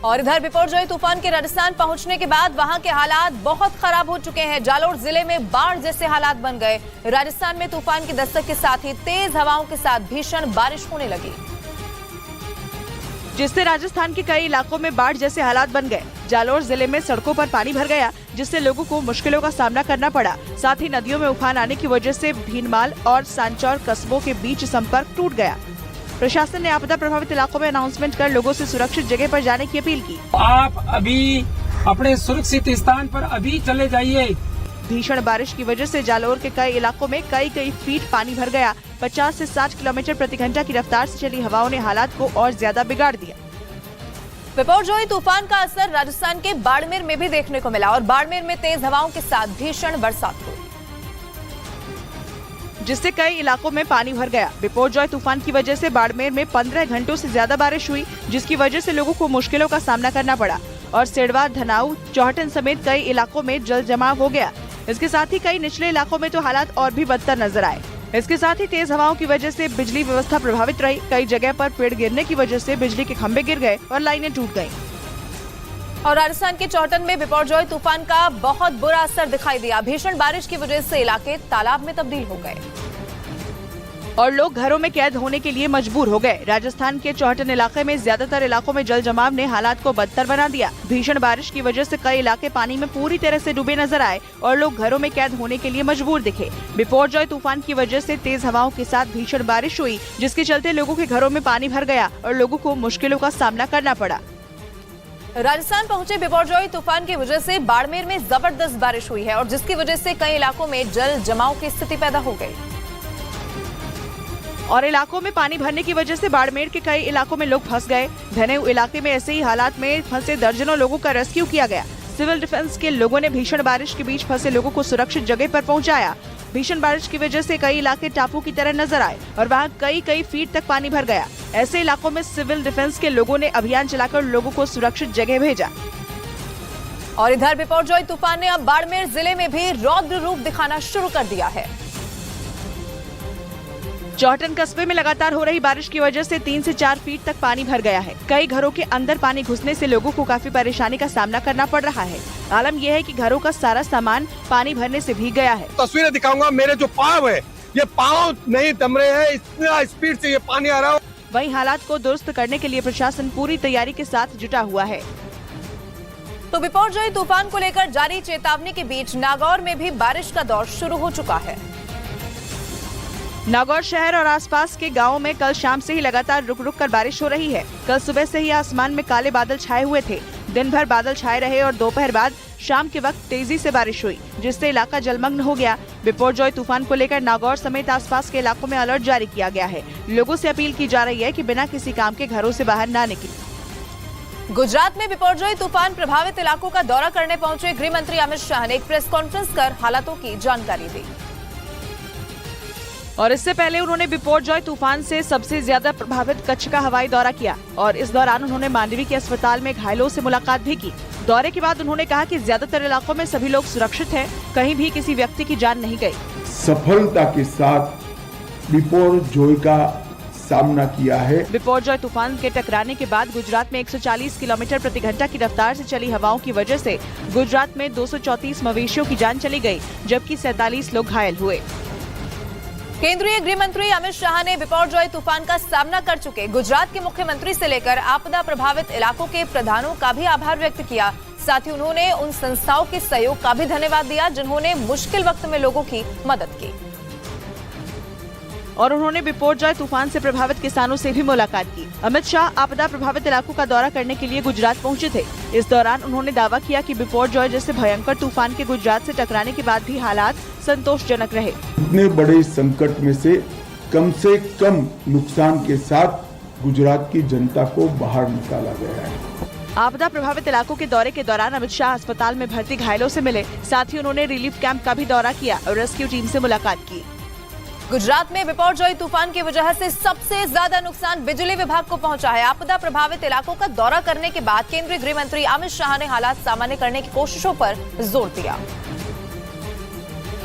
और इधर बिपरजॉय तूफान के राजस्थान पहुंचने के बाद वहां के हालात बहुत खराब हो चुके हैं। जालोर जिले में बाढ़ जैसे हालात बन गए। राजस्थान में तूफान की दस्तक के साथ ही तेज हवाओं के साथ भीषण बारिश होने लगी, जिससे राजस्थान के कई इलाकों में बाढ़ जैसे हालात बन गए। जालोर जिले में सड़कों पर पानी भर गया, जिससे लोगों को मुश्किलों का सामना करना पड़ा। साथ ही नदियों में उफान आने की वजह से भीनमाल और सांचौर कस्बों के बीच संपर्क टूट गया। प्रशासन ने आपदा प्रभावित इलाकों में अनाउंसमेंट कर लोगों से सुरक्षित जगह पर जाने की अपील की। आप अभी अपने सुरक्षित स्थान पर अभी चले जाइए। भीषण बारिश की वजह से जालोर के कई इलाकों में कई फीट पानी भर गया। 50 से 60 किलोमीटर प्रति घंटा की रफ्तार से चली हवाओं ने हालात को और ज्यादा बिगाड़ दिया। बिपरजॉय तूफान का असर राजस्थान के बाड़मेर में भी देखने को मिला और बाड़मेर में तेज हवाओं के साथ भीषण बरसात हुई, जिससे कई इलाकों में पानी भर गया। बिपरजॉय तूफान की वजह से बाड़मेर में 15 घंटों से ज्यादा बारिश हुई, जिसकी वजह से लोगों को मुश्किलों का सामना करना पड़ा और सिडवा, धनाऊ, चौहटन समेत कई इलाकों में जल जमाव हो गया। इसके साथ ही कई निचले इलाकों में तो हालात और भी बदतर नजर आए। इसके साथ ही तेज हवाओं की वजह से बिजली व्यवस्था प्रभावित रही। कई जगह पर पेड़ गिरने की वजह से बिजली के खंभे गिर गए और लाइनें टूट गईं। और राजस्थान के चौहटन में बिपरजॉय तूफान का बहुत बुरा असर दिखाई दिया। भीषण बारिश की वजह से इलाके तालाब में तब्दील हो गए और लोग घरों में कैद होने के लिए मजबूर हो गए। राजस्थान के चौहटन इलाके में ज्यादातर इलाकों में जल जमाव ने हालात को बदतर बना दिया। भीषण बारिश की वजह से कई इलाके पानी में पूरी तरह से डूबे नजर आए और लोग घरों में कैद होने के लिए मजबूर दिखे। बिपरजॉय तूफान की वजह से तेज हवाओं के साथ भीषण बारिश हुई, जिसके चलते लोगों के घरों में पानी भर गया और लोगों को मुश्किलों का सामना करना पड़ा। राजस्थान पहुंचे बिपरजॉय तूफान की वजह से बाड़मेर में जबरदस्त बारिश हुई है और जिसकी वजह से कई इलाकों में जल जमाव की स्थिति पैदा हो गई और इलाकों में पानी भरने की वजह से बाड़मेर के कई इलाकों में लोग फंस गए। धनेऊ इलाके में ऐसे ही हालात में फंसे दर्जनों लोगों का रेस्क्यू किया गया। सिविल डिफेंस के लोगों ने भीषण बारिश के बीच फंसे लोगों को सुरक्षित जगह पर पहुंचाया। भीषण बारिश की वजह से कई इलाके टापू की तरह नजर आए और वहां कई फीट तक पानी भर गया। ऐसे इलाकों में सिविल डिफेंस के लोगों ने अभियान चलाकर लोगों को सुरक्षित जगह भेजा। और इधर बिपरजॉय तूफान ने अब बाड़मेर जिले में भी रौद्र रूप दिखाना शुरू कर दिया है। चौहटन कस्बे में लगातार हो रही बारिश की वजह से 3 से 4 फीट तक पानी भर गया है। कई घरों के अंदर पानी घुसने से लोगों को काफी परेशानी का सामना करना पड़ रहा है। आलम यह है कि घरों का सारा सामान पानी भरने से भीग गया है। तस्वीरें दिखाऊंगा। मेरे जो पाँव है, ये पाँव नहीं थम रहे हैं, इतना स्पीड से ये पानी आ रहा है। वहीं हालात को दुरुस्त करने के लिए प्रशासन पूरी तैयारी के साथ जुटा हुआ है। तो बिपरजॉय तूफान को लेकर जारी चेतावनी के बीच नागौर में भी बारिश का दौर शुरू हो चुका है। नागौर शहर और आसपास के गांवों में कल शाम से ही लगातार रुक रुक कर बारिश हो रही है। कल सुबह से ही आसमान में काले बादल छाए हुए थे। दिन भर बादल छाए रहे और दोपहर बाद शाम के वक्त तेजी से बारिश हुई, जिससे इलाका जलमग्न हो गया। बिपरजॉय तूफान को लेकर नागौर समेत आसपास के इलाकों में अलर्ट जारी किया गया है। लोगों से अपील की जा रही है कि बिना किसी काम के घरों से बाहर न निकलें। गुजरात में बिपरजॉय तूफान प्रभावित इलाकों का दौरा करने पहुंचे गृह मंत्री अमित शाह ने एक प्रेस कॉन्फ्रेंस कर हालातों की जानकारी दी और इससे पहले उन्होंने बिपरजॉय तूफान से सबसे ज्यादा प्रभावित कच्छ का हवाई दौरा किया और इस दौरान उन्होंने मांडवी के अस्पताल में घायलों से मुलाकात भी की। दौरे के बाद उन्होंने कहा कि ज्यादातर इलाकों में सभी लोग सुरक्षित हैं, कहीं भी किसी व्यक्ति की जान नहीं गई। सफलता के साथ बिपरजॉय का सामना किया है। बिपरजॉय तूफान के टकराने के बाद गुजरात में 140 किलोमीटर प्रति घंटा की रफ्तार से चली हवाओं की वजह से गुजरात में 234 मवेशियों की जान चली गई, जबकि 47 लोग घायल हुए। केंद्रीय गृह मंत्री अमित शाह ने बिपरजॉय तूफान का सामना कर चुके गुजरात के मुख्यमंत्री से लेकर आपदा प्रभावित इलाकों के प्रधानों का भी आभार व्यक्त किया। साथ ही उन्होंने उन संस्थाओं के सहयोग का भी धन्यवाद दिया जिन्होंने मुश्किल वक्त में लोगों की मदद की और उन्होंने बिपरजॉय तूफान से प्रभावित किसानों से भी मुलाकात की। अमित शाह आपदा प्रभावित इलाकों का दौरा करने के लिए गुजरात पहुंचे थे। इस दौरान उन्होंने दावा किया कि बिपरजॉय जैसे भयंकर तूफान के गुजरात से टकराने के बाद भी हालात संतोषजनक रहे। इतने बड़े संकट में से कम नुकसान के साथ गुजरात की जनता को बाहर निकाला गया है। आपदा प्रभावित इलाकों के दौरे के दौरान अमित शाह अस्पताल में भर्ती घायलों से मिले। साथ ही उन्होंने रिलीफ कैंप का भी दौरा किया और रेस्क्यू टीम से मुलाकात की। गुजरात में बिपरजॉय तूफान की वजह से सबसे ज्यादा नुकसान बिजली विभाग को पहुंचा है। आपदा प्रभावित इलाकों का दौरा करने के बाद केंद्रीय गृह मंत्री अमित शाह ने हालात सामान्य करने की कोशिशों पर जोर दिया।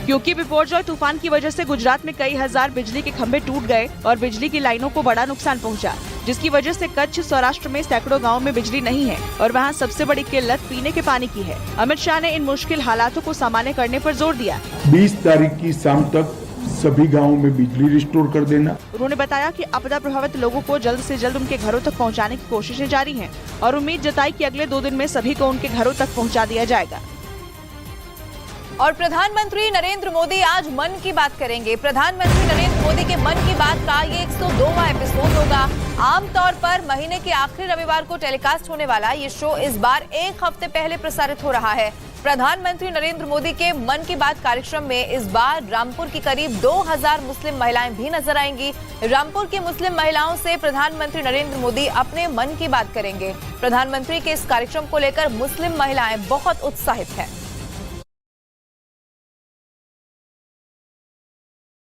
क्योंकि बिपरजॉय तूफान की वजह से गुजरात में कई हजार बिजली के खंभे टूट गए और बिजली की लाइनों को बड़ा नुकसान पहुंचा, जिसकी वजह से कच्छ सौराष्ट्र में सैकड़ों गांवों में बिजली नहीं है और वहां सबसे बड़ी किल्लत पीने के पानी की है। अमित शाह ने इन मुश्किल हालातों को सामान्य करने पर जोर दिया। 20 तारीख की शाम तक सभी गांवों में बिजली रिस्टोर कर देना। उन्होंने बताया कि आपदा प्रभावित लोगों को जल्द से जल्द उनके घरों तक पहुंचाने की कोशिशें जारी हैं और उम्मीद जताई कि अगले 2 दिन में सभी को उनके घरों तक पहुंचा दिया जाएगा। और प्रधानमंत्री नरेंद्र मोदी आज मन की बात करेंगे। प्रधानमंत्री नरेंद्र मोदी के मन की बात का ये 102वां एपिसोड होगा। आमतौर पर महीने के आखिरी रविवार को टेलीकास्ट होने वाला ये शो इस बार 1 हफ्ते पहले प्रसारित हो रहा है। प्रधानमंत्री नरेंद्र मोदी के मन की बात कार्यक्रम में इस बार रामपुर की करीब 2000 मुस्लिम महिलाएं भी नजर आएंगी। रामपुर की मुस्लिम महिलाओं से प्रधानमंत्री नरेंद्र मोदी अपने मन की बात करेंगे। प्रधानमंत्री के इस कार्यक्रम को लेकर मुस्लिम महिलाएं बहुत उत्साहित हैं।